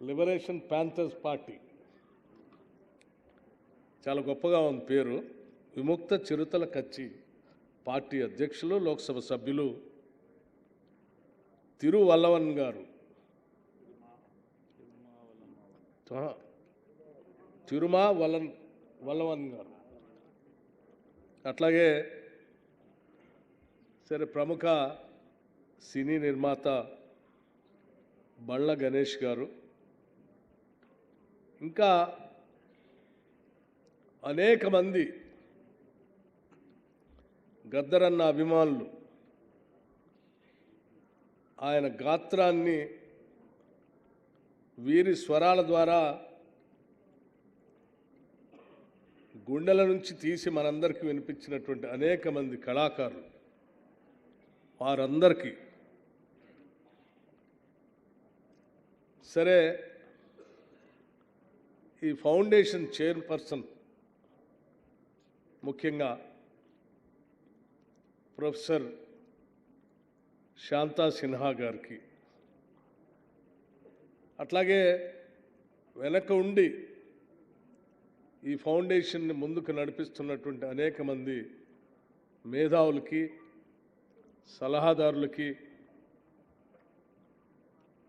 Liberation Panthers party చాలా గొప్పగా ఉంది పేరు. విముక్త చిరుతల కచ్చి పార్టీ అధ్యక్షులు లోక్సభ సభ్యులు తిరువల్లవన్ గారు, తిరుమా వల్లవన్ గారు, అట్లాగే సరే ప్రముఖ సినీ నిర్మాత బళ్ళ గణేష్ గారు, ఇంకా అనేక మంది గద్దరన్న అభిమానులు ఆయన గాత్రాన్ని వీరి స్వరాల ద్వారా గుండెల నుంచి తీసి మనందరికీ వినిపించినటువంటి అనేక మంది కళాకారులు, వారందరికీ సరే ఈ ఫౌండేషన్ చైర్పర్సన్ ముఖ్యంగా ప్రొఫెసర్ శాంతా సిన్హా గారికి, అట్లాగే వెనక ఉండి ఈ ఫౌండేషన్ని ముందుకు నడిపిస్తున్నటువంటి అనేక మంది మేధావులకి, సలహాదారులకి,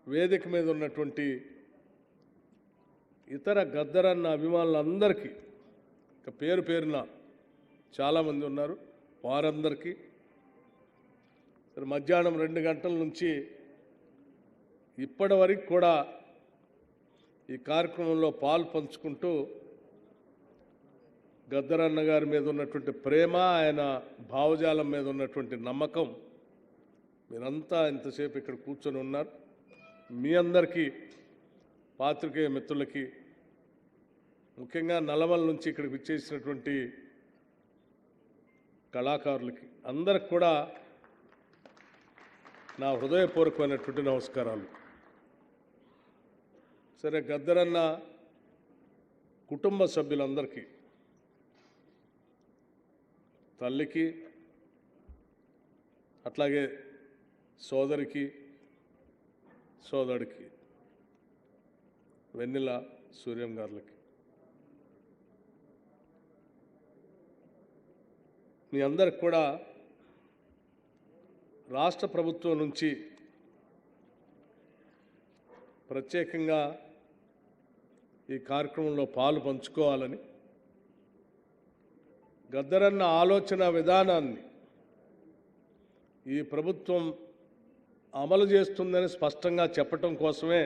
వేదిక మీద ఉన్నటువంటి ఇతర గద్దరన్న అభిమానులందరికీ, ఇక పేరు పేరున చాలామంది ఉన్నారు, వారందరికీ మధ్యాహ్నం 2 గంటల నుంచి ఇప్పటి వరకు కూడా ఈ కార్యక్రమంలో పాలు పంచుకుంటూ గద్దరన్న గారి మీద ఉన్నటువంటి ప్రేమ, ఆయన భావజాలం మీద ఉన్నటువంటి నమ్మకం, మీరంతా ఇంతసేపు ఇక్కడ కూర్చొని ఉన్నారు. మీ అందరికీ, పాత్రికేయ మిత్రులకి, ముఖ్యంగా నల్లమల నుంచి ఇక్కడికి విచ్చేసినటువంటి కళాకారులకి అందరికి కూడా నా హృదయపూర్వకమైనటువంటి నమస్కారాలు. సరే గద్దరన్న కుటుంబ సభ్యులందరికీ, తల్లికి, అట్లాగే సోదరికి, సోదరుడికి, వెన్నెల సూర్యం గారులకి, మీ అందరికి కూడా రాష్ట్ర ప్రభుత్వం నుంచి ప్రత్యేకంగా ఈ కార్యక్రమంలో పాలు పంచుకోవాలని, గద్దరన్న ఆలోచన విధానాన్ని ఈ ప్రభుత్వం అమలు చేస్తుందని స్పష్టంగా చెప్పటం కోసమే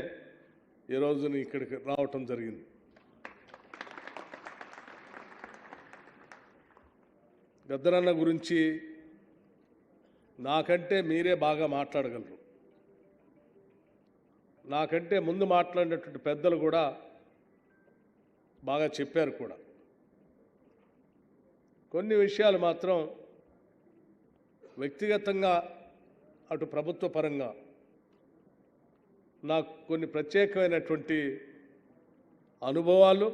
ఈరోజు ఇక్కడికి రావటం జరిగింది. గద్దరన్న గురించి నాకంటే మీరే బాగా మాట్లాడగలరు. నాకంటే ముందు మాట్లాడినటువంటి పెద్దలు కూడా బాగా చెప్పారు కూడా. కొన్ని విషయాలు మాత్రం వ్యక్తిగతంగా అటు ప్రభుత్వ పరంగా నాకు కొన్ని ప్రత్యేకమైనటువంటి అనుభవాలు,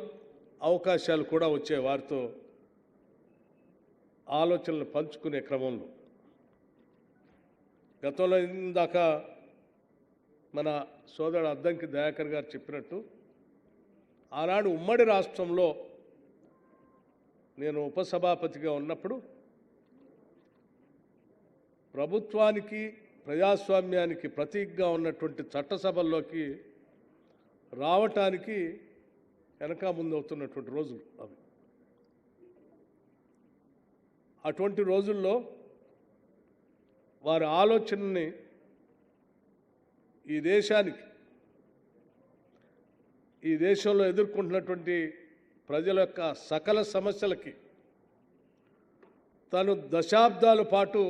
అవకాశాలు కూడా వచ్చే వారితో ఆలోచనలు పంచుకునే క్రమంలో గతంలో ఇందాక మన సోదరుడు అద్దంకి దయాకర్ గారు చెప్పినట్టు, ఆనాడు ఉమ్మడి రాష్ట్రంలో నేను ఉపసభాపతిగా ఉన్నప్పుడు ప్రభుత్వానికి, ప్రజాస్వామ్యానికి ప్రతీకగా ఉన్నటువంటి చట్టసభల్లోకి రావటానికి వెనక ముందు అవుతున్నటువంటి రోజులు అవి. అటువంటి రోజుల్లో వారి ఆలోచనని ఈ దేశానికి, ఈ దేశంలో ఎదుర్కొంటున్నటువంటి ప్రజల యొక్క సకల సమస్యలకి తను దశాబ్దాల పాటు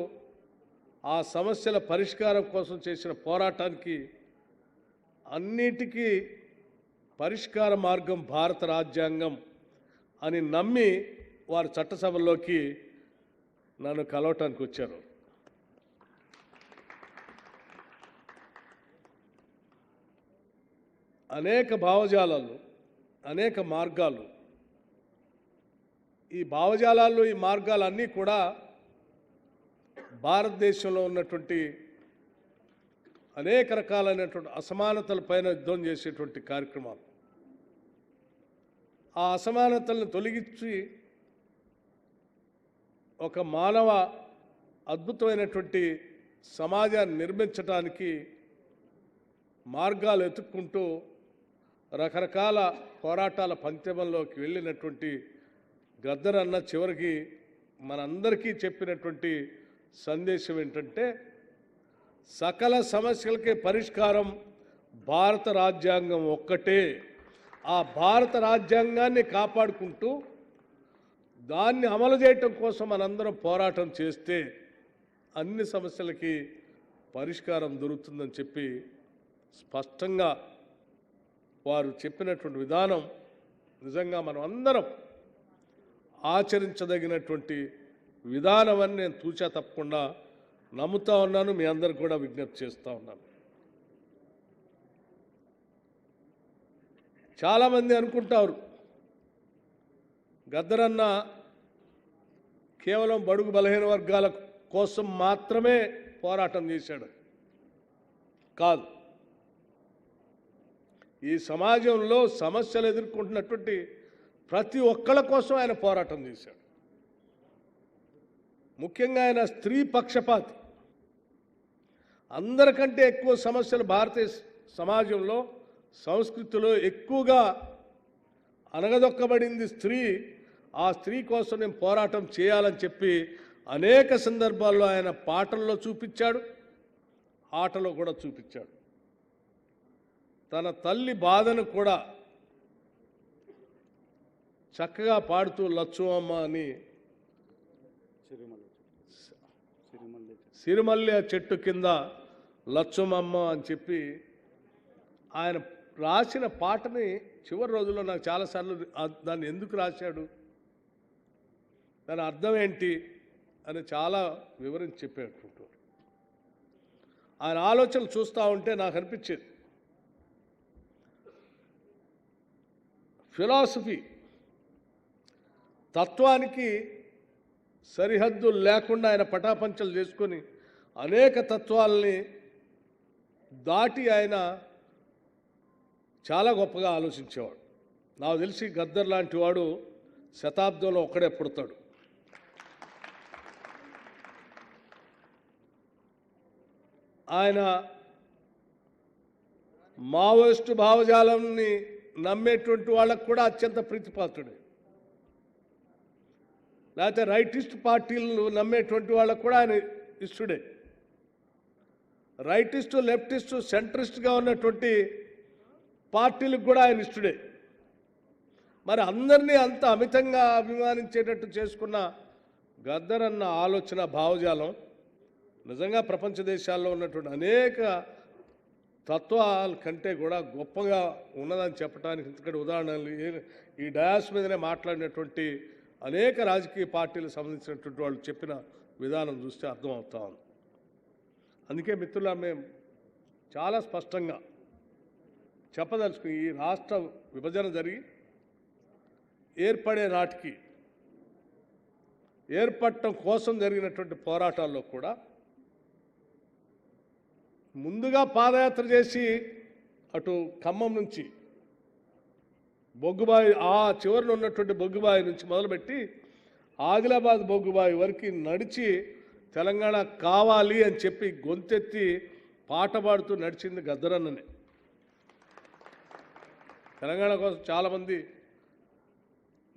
ఆ సమస్యల పరిష్కారం కోసం చేసిన పోరాటానికి అన్నిటికీ పరిష్కార మార్గం భారత రాజ్యాంగం అని నమ్మి వారు చట్టసభల్లోకి నన్ను కలవటానికి వచ్చారు. అనేక భావజాలాలు, అనేక మార్గాలు, ఈ భావజాలాలు, ఈ మార్గాలన్నీ కూడా భారతదేశంలో ఉన్నటువంటి అనేక రకాలైనటువంటి అసమానతలపైన యుద్ధం చేసేటువంటి కార్యక్రమాలు. ఆ అసమానతలను తొలగించి ఒక మానవ అద్భుతమైనటువంటి సమాజాన్ని నిర్మించడానికి మార్గాలు వెతుక్కుంటూ రకరకాల పోరాటాల పంక్తిమంలోకి వెళ్ళినటువంటి గద్దర్ అన్న చివరికి మనందరికీ చెప్పినటువంటి సందేశం ఏంటంటే, సకల సమస్యలకి పరిష్కారం భారత రాజ్యాంగం ఒక్కటే. ఆ భారత రాజ్యాంగాన్ని కాపాడుకుంటూ దాన్ని అమలు చేయటం కోసం మనందరం పోరాటం చేస్తే అన్ని సమస్యలకి పరిష్కారం దొరుకుతుందని చెప్పి స్పష్టంగా వారు చెప్పినటువంటి విధానం నిజంగా మనం అందరం ఆచరించదగినటువంటి విధానం అని నేను తూచా తప్పకుండా నమ్ముతా ఉన్నాను. మీ అందరికి కూడా విజ్ఞప్తి చేస్తూ ఉన్నాను. చాలామంది అనుకుంటారు గద్దరన్న కేవలం బడుగు బలహీన వర్గాల కోసం మాత్రమే పోరాటం చేశాడు. కాదు, ఈ సమాజంలో సమస్యలు ఎదుర్కొంటున్నటువంటి ప్రతి ఒక్కళ్ళ కోసం ఆయన పోరాటం చేశాడు. ముఖ్యంగా ఆయన స్త్రీ పక్షపాతి. అందరికంటే ఎక్కువ సమస్యలు భారతీయ సమాజంలో సంస్కృతిలో ఎక్కువగా అనగదొక్కబడింది స్త్రీ. ఆ స్త్రీ కోసం నేను పోరాటం చేయాలని చెప్పి అనేక సందర్భాల్లో ఆయన పాటల్లో చూపించాడు, ఆటలో కూడా చూపించాడు. తన తల్లి బాధను కూడా చక్కగా పాడుతూ లచ్చువమ్మ అని సిరిమల్లె చెట్టు కింద లచ్చుమమ్మ అని చెప్పి ఆయన రాసిన పాటని చివరి రోజుల్లో నాకు చాలాసార్లు దాన్ని ఎందుకు రాశాడు, దాని అర్థం ఏంటి అని చాలా వివరించి చెప్పేటట్టు ఆయన ఆలోచనలు చూస్తూ ఉంటే నాకు అనిపించేది, ఫిలాసఫీ తత్వానికి సరిహద్దులు లేకుండా ఆయన పటాపంచలు చేసుకొని అనేక తత్వాలని దాటి ఆయన చాలా గొప్పగా ఆలోచించేవాడు. నాకు తెలిసి గద్దర్ లాంటి వాడు శతాబ్దంలో ఒక్కడే పుడతాడు. ఆయన మావోయిస్టు భావజాలాన్ని నమ్మేటువంటి వాళ్ళకు కూడా అత్యంత ప్రీతిపాత్రుడే. లేకపోతే రైటిస్ట్ పార్టీలను నమ్మేటువంటి వాళ్ళకు కూడా ఆయన ఇష్టడే. రైటిస్టు, లెఫ్టిస్టు, సెంట్రిస్ట్గా ఉన్నటువంటి పార్టీలకు కూడా ఆయన ఇష్టడే. మరి అందరినీ అంత అమితంగా అభిమానించేటట్టు చేసుకున్న గద్దర్ అన్న ఆలోచన భావజాలం నిజంగా ప్రపంచ దేశాల్లో ఉన్నటువంటి అనేక తత్వాల కంటే కూడా గొప్పగా ఉన్నదని చెప్పడానికి ఇంతకటి ఉదాహరణలు ఈ డయాస్ మీదనే మాట్లాడినటువంటి అనేక రాజకీయ పార్టీలకు సంబంధించినటువంటి వాళ్ళు చెప్పిన విధానం చూస్తే అర్థమవుతా ఉంది. అందుకే మిత్రులా మేము చాలా స్పష్టంగా చెప్పదలుచుకుని, ఈ రాష్ట్ర విభజన జరిగి ఏర్పడే నాటికి ఏర్పడటం కోసం జరిగినటువంటి పోరాటాల్లో కూడా ముందుగా పాదయాత్ర చేసి అటు ఖమ్మం నుంచి బొగ్గుబాయి, ఆ చివరిలో ఉన్నటువంటి బొగ్గుబాయి నుంచి మొదలుపెట్టి ఆదిలాబాద్ బొగ్గుబాయి వరకు నడిచి తెలంగాణ కావాలి అని చెప్పి గొంతెత్తి పాట పాడుతూ నడిచింది గద్దరన్ననే. తెలంగాణ కోసం చాలామంది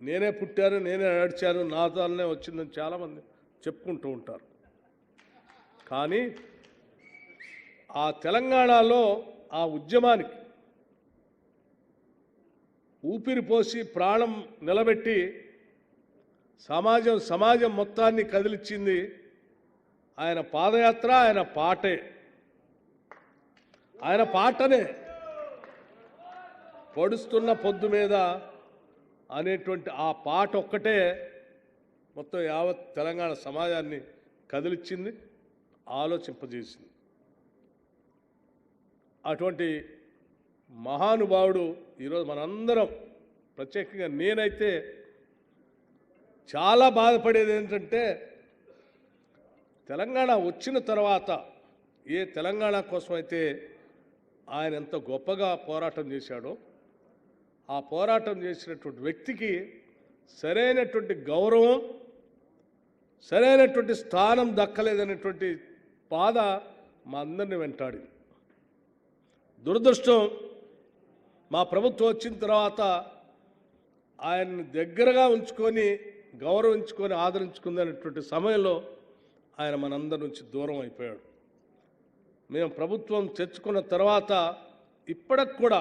నేనే పుట్టాను, నేనే నడిచాను, నా దానినే వచ్చిందని చాలామంది చెప్పుకుంటూ ఉంటారు. కానీ ఆ తెలంగాణలో ఆ ఉద్యమానికి ఊపిరి పోసి ప్రాణం నిలబెట్టి సమాజం మొత్తాన్ని కదిలిచ్చింది ఆయన పాదయాత్ర, ఆయన పాటే. ఆయన పాటనే పొడుస్తున్న పొద్దు మీద అనేటువంటి ఆ పాట ఒక్కటే మొత్తం యావత్ తెలంగాణ సమాజాన్ని కదిలిచ్చింది, ఆలోచింపజేసింది. అటువంటి మహానుభావుడు ఈరోజు మనందరం, ప్రత్యేకంగా నేనైతే చాలా బాధపడేది ఏంటంటే, తెలంగాణ వచ్చిన తర్వాత ఏ తెలంగాణ కోసం అయితే ఆయన ఎంత గొప్పగా పోరాటం చేశాడో ఆ పోరాటం చేసినటువంటి వ్యక్తికి సరైనటువంటి గౌరవం సరైనటువంటి స్థానం దక్కలేదనేటువంటి బాధ మా అందరిని వెంటాడింది. దురదృష్టం మా ప్రభుత్వం వచ్చిన తర్వాత ఆయన్ని దగ్గరగా ఉంచుకొని గౌరవించుకొని ఆదరించుకుందనేటువంటి సమయంలో ఆయన మనందరి నుంచి దూరం అయిపోయాడు. మేము ప్రభుత్వం తెచ్చుకున్న తర్వాత ఇప్పటికి కూడా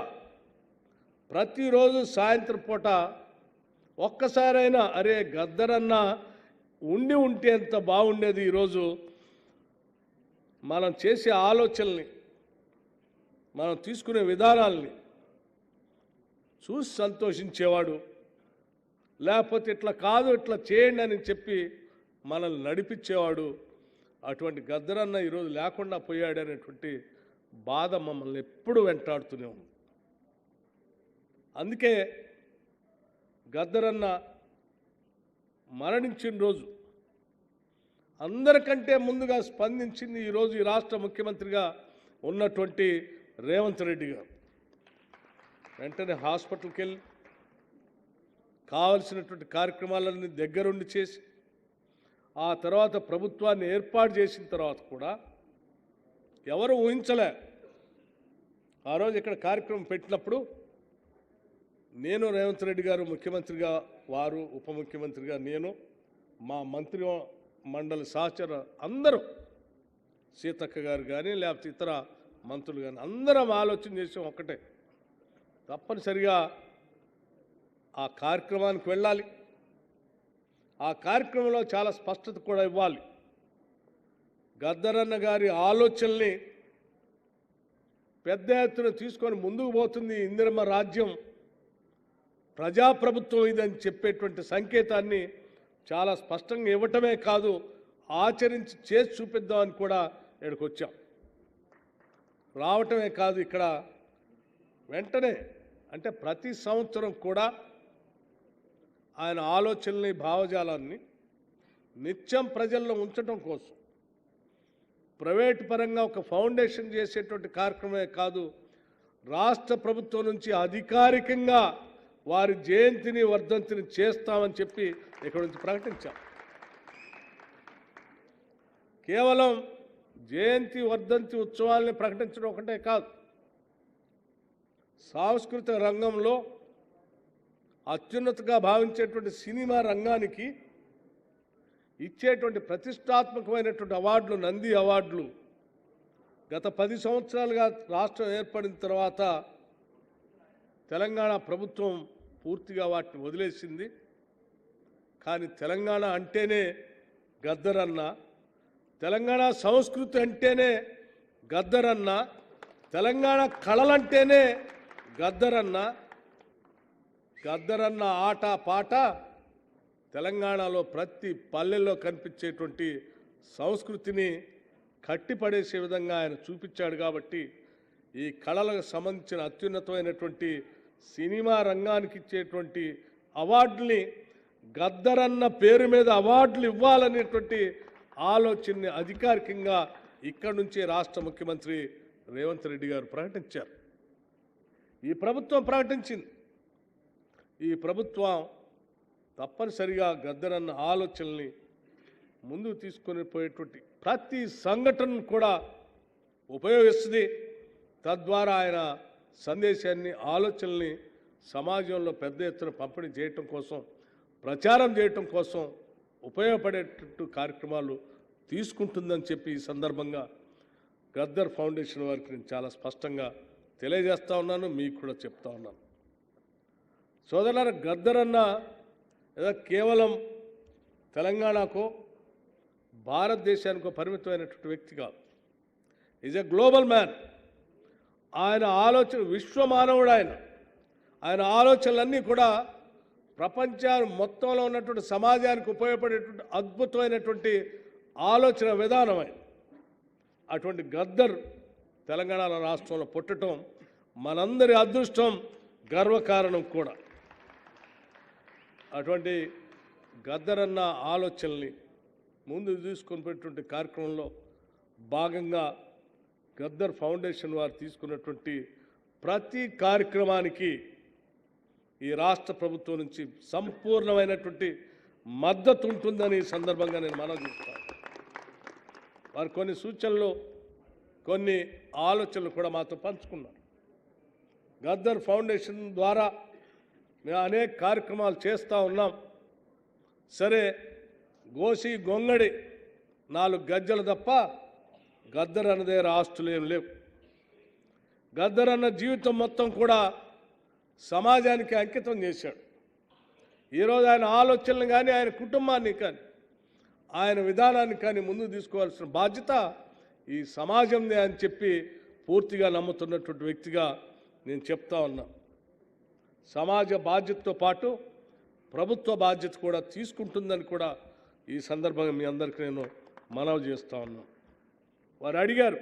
ప్రతిరోజు సాయంత్రం పూట ఒక్కసారైనా అరే గద్దరన్న ఉంటే ఎంత బాగుండేది, ఈరోజు మనం చేసే ఆలోచనల్ని మనం తీసుకునే విధానాల్ని చూసి సంతోషించేవాడు. లేకపోతే ఇట్లా కాదు ఇట్లా చేయండి అని చెప్పి మనల్ని నడిపించేవాడు. అటువంటి గద్దరన్న ఈరోజు లేకుండా పోయాడనేటువంటి బాధ మమ్మల్ని ఎప్పుడు వెంటాడుతూనే ఉంది. అందుకే గద్దరన్న మరణించిన రోజు అందరికంటే ముందుగా స్పందించింది ఈరోజు ఈ రాష్ట్ర ముఖ్యమంత్రిగా ఉన్నటువంటి రేవంత్ రెడ్డి గారు. వెంటనే హాస్పిటల్కి వెళ్ళి కావలసినటువంటి కార్యక్రమాలన్నీ దగ్గరుండి చేసి ఆ తర్వాత ప్రభుత్వాన్ని ఏర్పాటు చేసిన తర్వాత కూడా ఎవరు ఊహించలే. ఆ రోజు ఇక్కడ కార్యక్రమం పెట్టినప్పుడు నేను రేవంత్ రెడ్డి గారు ముఖ్యమంత్రిగా, వారు ఉప ముఖ్యమంత్రిగా, నేను మా మంత్రి మండలి సహచర అందరూ, సీతక్క గారు కానీ లేకపోతే ఇతర మంత్రులు కానీ అందరం ఆలోచన చేసాం ఒకటే, తప్పనిసరిగా ఆ కార్యక్రమానికి వెళ్ళాలి. ఆ కార్యక్రమంలో చాలా స్పష్టత కూడా ఇవ్వాలి. గద్దరన్న గారి ఆలోచనల్ని పెద్ద ఎత్తున తీసుకొని ముందుకు పోతుంది ఇందిరమ్మ రాజ్యం, ప్రజాప్రభుత్వం ఇదని చెప్పేటువంటి సంకేతాన్ని చాలా స్పష్టంగా ఇవ్వటమే కాదు ఆచరించి చేసి చూపిద్దామని కూడా ఇక్కడికి వచ్చాం. రావటమే కాదు ఇక్కడ వెంటనే అంటే ప్రతి సంవత్సరం కూడా ఆయన ఆలోచనల్ని భావజాలాన్ని నిత్యం ప్రజల్లో ఉంచడం కోసం ప్రైవేటు పరంగా ఒక ఫౌండేషన్ చేసేటువంటి కార్యక్రమమే కాదు, రాష్ట్ర ప్రభుత్వం నుంచి అధికారికంగా వారి జయంతిని వర్ధంతిని చేస్తామని చెప్పి ఇక్కడ నుంచి ప్రకటించాం. కేవలం జయంతి వర్ధంతి ఉత్సవాల్ని ప్రకటించడం ఒకటే కాదు, సాంస్కృతిక రంగంలో అత్యున్నతగా భావించేటువంటి సినిమా రంగానికి ఇచ్చేటువంటి ప్రతిష్టాత్మకమైనటువంటి అవార్డులు, నంది అవార్డులు గత 10 సంవత్సరాలుగా రాష్ట్రం ఏర్పడిన తర్వాత తెలంగాణ ప్రభుత్వం పూర్తిగా వాటిని వదిలేసింది. కానీ తెలంగాణ అంటేనే గద్దరన్న, తెలంగాణ సంస్కృతి అంటేనే గద్దరన్న, తెలంగాణ కళలంటేనే గద్దరన్న. గద్దరన్న ఆట పాట తెలంగాణలో ప్రతి పల్లెల్లో కనిపించేటువంటి సంస్కృతిని కట్టిపడేసే విధంగా ఆయన చూపించాడు. కాబట్టి ఈ కళలకు సంబంధించిన అత్యున్నతమైనటువంటి సినిమా రంగానికి ఇచ్చేటువంటి అవార్డుని గద్దరన్న పేరు మీద అవార్డులు ఇవ్వాలనేటువంటి ఆలోచనని అధికారికంగా ఇక్కడి నుంచే రాష్ట్ర ముఖ్యమంత్రి రేవంత్ రెడ్డి గారు ప్రకటించారు. ఈ ప్రభుత్వం ప్రకటించింది. ఈ ప్రభుత్వం తప్పనిసరిగా గద్దరన్న ఆలోచనల్ని ముందుకు తీసుకొని పోయేటువంటి ప్రతి సంఘటనను కూడా ఉపయోగిస్తుంది. తద్వారా ఆయన సందేశాన్ని, ఆలోచనల్ని సమాజంలో పెద్ద ఎత్తున పంపిణీ చేయటం కోసం, ప్రచారం చేయటం కోసం ఉపయోగపడేటట్టు కార్యక్రమాలు తీసుకుంటుందని చెప్పి ఈ సందర్భంగా గద్దర్ ఫౌండేషన్ వారికి నేను చాలా స్పష్టంగా తెలియజేస్తా ఉన్నాను, మీకు కూడా చెప్తా ఉన్నాను. సోదరులారా, గద్దరన్న ఏదో కేవలం తెలంగాణకో భారతదేశానికో పరిమితమైనటువంటి వ్యక్తి కాదు. Is a global man. ఆయన ఆలోచన విశ్వమానవుడు. ఆయన ఆలోచనలన్నీ కూడా ప్రపంచం మొత్తంలో ఉన్నటువంటి సమాజానికి ఉపయోగపడేటువంటి అద్భుతమైనటువంటి ఆలోచన విధానం. అటువంటి గద్దర్ తెలంగాణ రాష్ట్రంలో పుట్టడం మనందరి అదృష్టం, గర్వకారణం కూడా. అటువంటి గద్దరన్న ఆలోచనల్ని ముందు తీసుకొని పెట్టినటువంటి కార్యక్రమంలో భాగంగా గద్దర్ ఫౌండేషన్ వారు తీసుకున్నటువంటి ప్రతి కార్యక్రమానికి ఈ రాష్ట్ర ప్రభుత్వం నుంచి సంపూర్ణమైనటువంటి మద్దతు ఉంటుందని ఈ సందర్భంగా నేను మనవి చేస్తాను. వారు కొన్ని సూచనలు, కొన్ని ఆలోచనలు కూడా మాతో పంచుకున్నారు. గద్దర్ ఫౌండేషన్ ద్వారా మేము అనేక కార్యక్రమాలు చేస్తూ ఉన్నాం. సరే, గోసి గొంగడి 4 గజ్జలు తప్ప గద్దర్ అన్నదే ఆస్తులు ఏం లేవు. గద్దర్ అన్న జీవితం మొత్తం కూడా సమాజానికి అంకితం చేశాడు. ఈరోజు ఆయన ఆలోచనలు కానీ, ఆయన కుటుంబాన్ని కానీ, ఆయన విధానాన్ని కానీ ముందుకు తీసుకోవాల్సిన బాధ్యత ఈ సమాజందే అని చెప్పి పూర్తిగా నమ్ముతున్నటువంటి వ్యక్తిగా నేను చెప్తా ఉన్నా. సమాజ బాధ్యతతో పాటు ప్రభుత్వ బాధ్యత కూడా తీసుకుంటుందని కూడా ఈ సందర్భంగా మీ అందరికీ నేను మనవి చేస్తూ ఉన్నాను. వారు అడిగారు,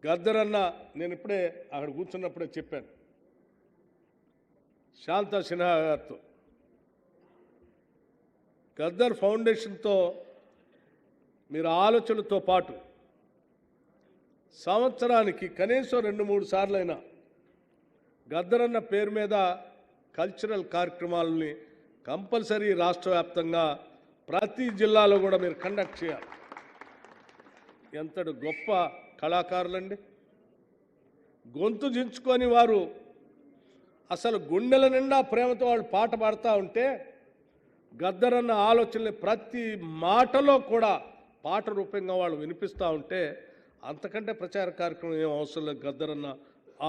గద్దర్ అన్న, నేను ఇప్పుడే అక్కడ కూర్చున్నప్పుడే చెప్పాను శాంతా సిన్హా గారితో, గద్దర్ ఫౌండేషన్తో మీరు ఆలోచనలతో పాటు సంవత్సరానికి కనీసం 2-3 సార్లైనా గద్దర్ అన్న పేరు మీద కల్చరల్ కార్యక్రమాలని కంపల్సరీ రాష్ట్ర వ్యాప్తంగా ప్రతి జిల్లాలో కూడా మీరు కండక్ట్ చేయాలి. ఎంతటి గొప్ప కళాకారులండి. గొంతు దించుకొని వారు అసలు గుండెల నిండా ప్రేమతో వాళ్ళు పాట పాడుతూ ఉంటే గద్దర్ అన్న ఆలోచనలు ప్రతి మాటలో కూడా పాట రూపంగా వాళ్ళు వినిపిస్తూ ఉంటే అంతకంటే ప్రచార కార్యక్రమం ఏం అవసరం లేదు గద్దర్ అన్న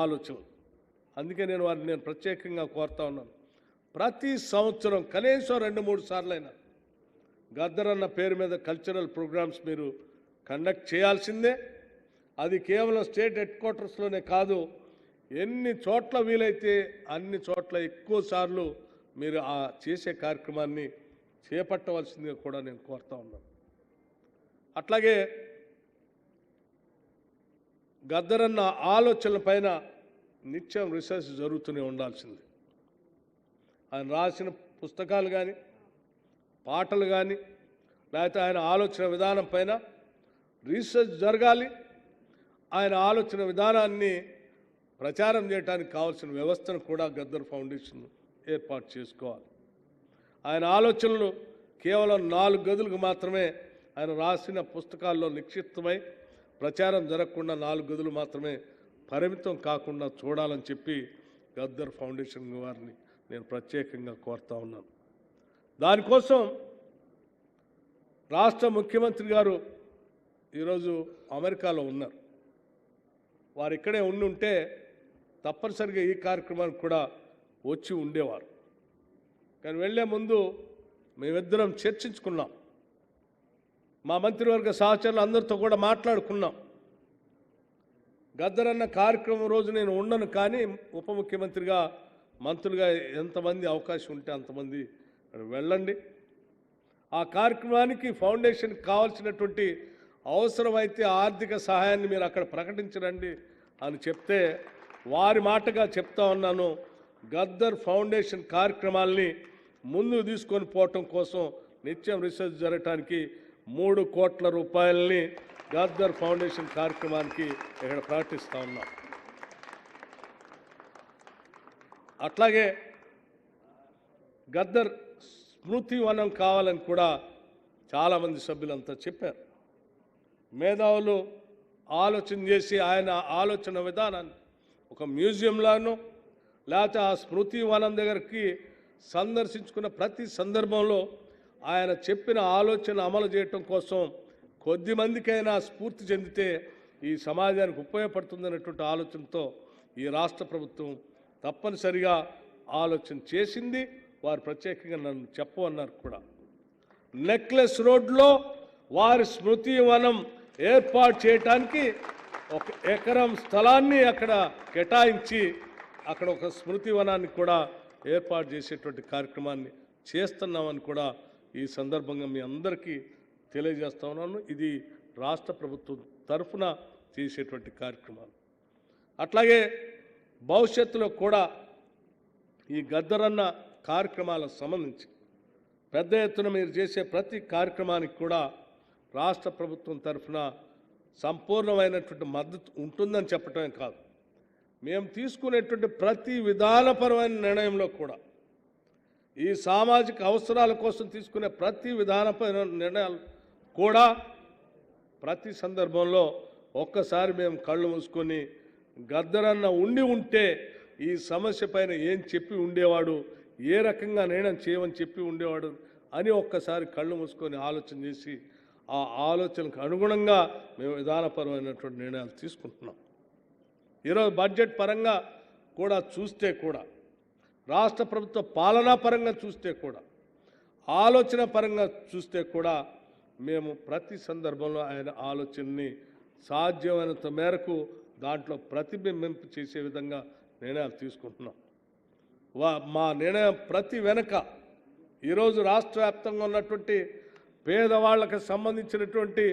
ఆలోచన. అందుకే నేను వారిని ప్రత్యేకంగా కోరుతా ఉన్నాను, ప్రతి సంవత్సరం కనీసం 2-3 సార్లైనా గద్దర్ అన్న పేరు మీద కల్చరల్ ప్రోగ్రామ్స్ మీరు కండక్ట్ చేయాల్సిందే. అది కేవలం స్టేట్ హెడ్ క్వార్టర్స్లోనే కాదు, ఎన్ని చోట్ల వీలైతే అన్ని చోట్ల ఎక్కువ సార్లు మీరు ఆ చేసే కార్యక్రమాన్ని చేపట్టవలసిందిగా కూడా నేను కోరుతా ఉన్నాను. అట్లాగే గద్దర్ అన్న ఆలోచనల పైన నిత్యం రీసెర్చ్ జరుగుతూనే ఉండాల్సింది. ఆయన రాసిన పుస్తకాలు కానీ, పాటలు కానీ, లేకపోతే ఆయన ఆలోచన విధానం పైన రీసెర్చ్ జరగాలి. ఆయన ఆలోచన విధానాన్ని ప్రచారం చేయడానికి కావాల్సిన వ్యవస్థను కూడా గద్దర్ ఫౌండేషన్ ఏర్పాటు చేసుకోవాలి. ఆయన ఆలోచనలు కేవలం 4 గదులకు మాత్రమే ఆయన రాసిన పుస్తకాల్లో నిక్షిప్తమై ప్రచారం జరగకుండా 4 గదులు మాత్రమే పరిమితం కాకుండా చూడాలని చెప్పి గద్దర్ ఫౌండేషన్ వారిని నేను ప్రత్యేకంగా కోరుతా ఉన్నాను. దానికోసం రాష్ట్ర ముఖ్యమంత్రి గారు ఈరోజు అమెరికాలో ఉన్నారు. వారు ఇక్కడే ఉంటే తప్పనిసరిగా ఈ కార్యక్రమానికి కూడా వచ్చి ఉండేవారు. కానీ వెళ్ళే ముందు మేమిద్దరం చర్చించుకున్నాం, మా మంత్రివర్గ సహచరులు అందరితో కూడా మాట్లాడుకున్నాం. గద్దర్ అన్న కార్యక్రమం రోజు నేను ఉండను, కానీ ఉప ముఖ్యమంత్రిగా, మంత్రులుగా ఎంతమంది అవకాశం ఉంటే అంతమంది వెళ్ళండి. ఆ కార్యక్రమానికి ఫౌండేషన్కి కావాల్సినటువంటి అవసరమైతే ఆర్థిక సహాయాన్ని మీరు అక్కడ ప్రకటించరండి అని చెప్తే, వారి మాటగా చెప్తా ఉన్నాను, గద్దర్ ఫౌండేషన్ కార్యక్రమాల్ని ముందుకు తీసుకొని పోవటం కోసం నిత్యం రీసెర్చ్ జరగటానికి 3 కోట్ల రూపాయలని గద్దర్ ఫౌండేషన్ కార్యక్రమానికి ఇక్కడ ప్రకటిస్తూ ఉన్నాం. అట్లాగే గద్దర్ స్మృతి వనం కావాలని కూడా చాలామంది సభ్యులంతా చెప్పారు. మేధావులు ఆలోచన చేసి ఆయన ఆలోచన విధానాన్ని ఒక మ్యూజియంలానో లేకపోతే ఆ స్మృతి వనం దగ్గరికి సందర్శించుకున్న ప్రతి సందర్భంలో ఆయన చెప్పిన ఆలోచన అమలు చేయటం కోసం కొద్దిమందికైనా స్ఫూర్తి చెందితే ఈ సమాజానికి ఉపయోగపడుతుందనేటువంటి ఆలోచనతో ఈ రాష్ట్ర ప్రభుత్వం తప్పనిసరిగా ఆలోచన చేసింది. వారు ప్రత్యేకంగా నన్ను చెప్పమన్నారు కూడా. నెక్లెస్ రోడ్లో వారి స్మృతి వనం ఏర్పాటు చేయటానికి 1 ఎకరం స్థలాన్ని అక్కడ కేటాయించి అక్కడ ఒక స్మృతి వనాన్ని కూడా ఏర్పాటు చేసేటువంటి కార్యక్రమాన్ని చేస్తున్నామని కూడా ఈ సందర్భంగా మీ అందరికీ తెలియజేస్తా ఉన్నాను. ఇది రాష్ట్ర ప్రభుత్వం తరఫున చేసేటువంటి కార్యక్రమాలు. అట్లాగే భవిష్యత్తులో కూడా ఈ గద్దర్ అన్న కార్యక్రమాలకు సంబంధించి పెద్ద ఎత్తున మీరు చేసే ప్రతి కార్యక్రమానికి కూడా రాష్ట్ర ప్రభుత్వం తరఫున సంపూర్ణమైనటువంటి మద్దతు ఉంటుందని చెప్పటమే కాదు, మేము తీసుకునేటువంటి ప్రతి విధానపరమైన నిర్ణయంలో కూడా, ఈ సామాజిక అవసరాల కోసం తీసుకునే ప్రతి విధానపరమైన నిర్ణయాలు కూడా ప్రతి సందర్భంలో ఒక్కసారి మేము కళ్ళు మూసుకొని గద్దరన్న ఉంటే ఈ సమస్య పైన ఏం చెప్పి ఉండేవాడు, ఏ రకంగా నిర్ణయం చేయమని చెప్పి ఉండేవాడు అని ఒక్కసారి కళ్ళు మూసుకొని ఆలోచన చేసి ఆ ఆలోచనకు అనుగుణంగా మేము విధానపరమైనటువంటి నిర్ణయాలు తీసుకుంటున్నాం. ఈరోజు బడ్జెట్ పరంగా కూడా చూస్తే కూడా, రాష్ట్ర ప్రభుత్వ పాలనా పరంగా చూస్తే కూడా, ఆలోచన పరంగా చూస్తే కూడా మేము ప్రతి సందర్భంలో ఆయన ఆలోచనని సాధ్యమైనంత మేరకు దాంట్లో ప్రతిబింబింపు చేసే విధంగా నిర్ణయాలు తీసుకుంటున్నాం. మా నిర్ణయం ప్రతి వెనక ఈరోజు రాష్ట్ర వ్యాప్తంగా ఉన్నటువంటి పేదవాళ్ళకి సంబంధించినటువంటి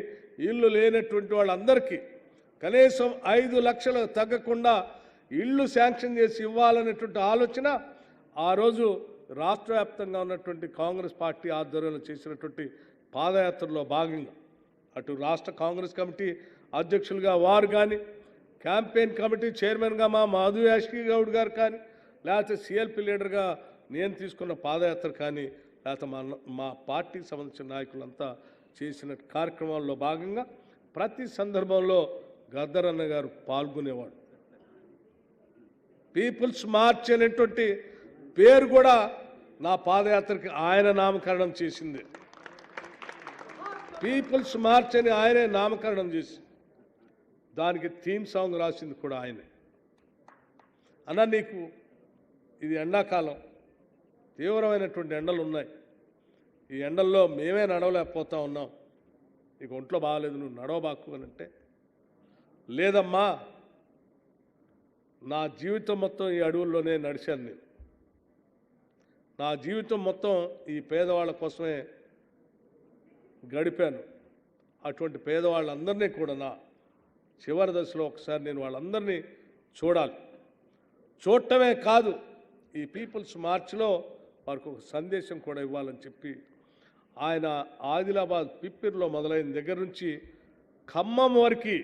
ఇల్లు లేనటువంటి వాళ్ళందరికీ కనీసం 5 లక్షలు తగ్గకుండా ఇళ్ళు శాంక్షన్ చేసి ఇవ్వాలనేటువంటి ఆలోచన ఆ రోజు రాష్ట్ర వ్యాప్తంగా ఉన్నటువంటి కాంగ్రెస్ పార్టీ ఆధ్వర్యంలో చేసినటువంటి పాదయాత్రలో భాగంగా అటు రాష్ట్ర కాంగ్రెస్ కమిటీ అధ్యక్షులుగా వారు కానీ, క్యాంపెయిన్ కమిటీ చైర్మన్గా మా మాధు యాష్కి గౌడ్ గారు కానీ, లేకపోతే సిఎల్పి లీడర్గా నేను తీసుకున్న పాదయాత్ర కానీ, లేకపోతే మా పార్టీకి సంబంధించిన నాయకులంతా చేసిన కార్యక్రమాల్లో భాగంగా ప్రతి సందర్భంలో గద్దరన్న గారు పాల్గొనేవాడు. పీపుల్స్ మార్చ్ అనేటువంటి పేరు కూడా నా పాదయాత్రకి ఆయన నామకరణం చేసింది. పీపుల్స్ మార్చ్ అని ఆయనే నామకరణం చేసి దానికి థీమ్ సాంగ్ రాసింది కూడా ఆయనే. అన్న, నీకు ఇది ఎండాకాలం, తీవ్రమైనటువంటి ఎండలు ఉన్నాయి, ఈ ఎండల్లో మేమే నడవలేకపోతా ఉన్నాం, నీకు ఒంట్లో బాగాలేదు, నువ్వు నడవబాకు అని అంటే, లేదమ్మా నా జీవితం మొత్తం ఈ అడవుల్లోనే నడిచాను, నేను నా జీవితం మొత్తం ఈ పేదవాళ్ళ కోసమే గడిపాను, అటువంటి పేదవాళ్ళందరినీ కూడా నా చివరి దశలో ఒకసారి నేను వాళ్ళందరినీ చూడాలి, చూడటమే కాదు ఈ పీపుల్స్ మార్చ్లో వారికి ఒక సందేశం కూడా ఇవ్వాలని చెప్పి ఆయన ఆదిలాబాద్ పిప్పిరిలో మొదలైన దగ్గర నుంచి ఖమ్మం వరకు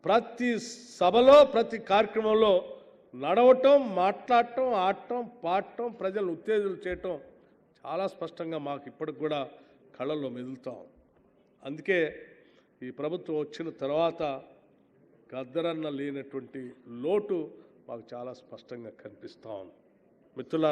ప్రతి సభలో ప్రతి కార్యక్రమంలో నడవటం, మాట్లాడటం, ఆడటం, పాడటం, ప్రజలను ఉత్తేజాలు చేయటం చాలా స్పష్టంగా మాకు ఇప్పటికి కూడా కళ్ళల్లో మెదులుతాం. అందుకే ఈ ప్రభుత్వం వచ్చిన తర్వాత గద్దరన్న లేనటువంటి లోటు మాకు చాలా స్పష్టంగా కనిపిస్తూ ఉంది. మిత్రులారా,